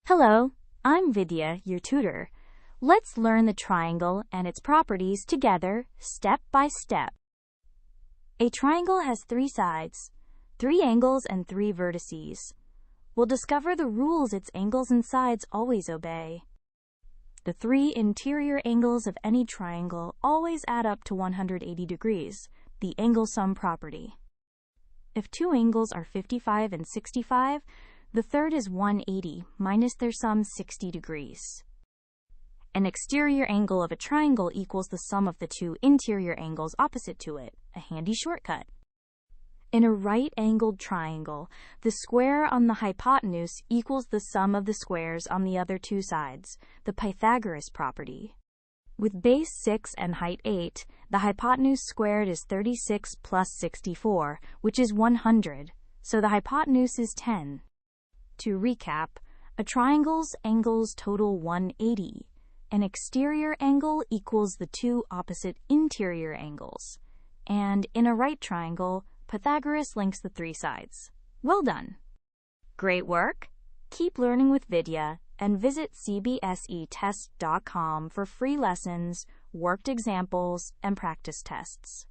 Hello, I'm Vidya, your tutor. Let's learn the triangle and its properties together, step by step. A triangle has 3 sides, 3 angles, and 3 vertices. We'll discover the rules its angles and sides always obey. The 3 interior angles of any triangle always add up to 180 degrees, the angle sum property. If 2 angles are 55 and 65, the third is 180 minus their sum 60 degrees. An exterior angle of a triangle equals the sum of the 2 interior angles opposite to it, a handy shortcut. In a right-angled triangle, the square on the hypotenuse equals the sum of the squares on the other 2 sides, the Pythagoras property. With base 6 and height 8, the hypotenuse squared is 36 plus 64, which is 100, so the hypotenuse is 10. To recap, a triangle's angles total 180. An exterior angle equals the 2 opposite interior angles. And in a right triangle, Pythagoras links the 3 sides. Well done! Great work! Keep learning with Vidya and visit CBSETest.com for free lessons, worked examples, and practice tests.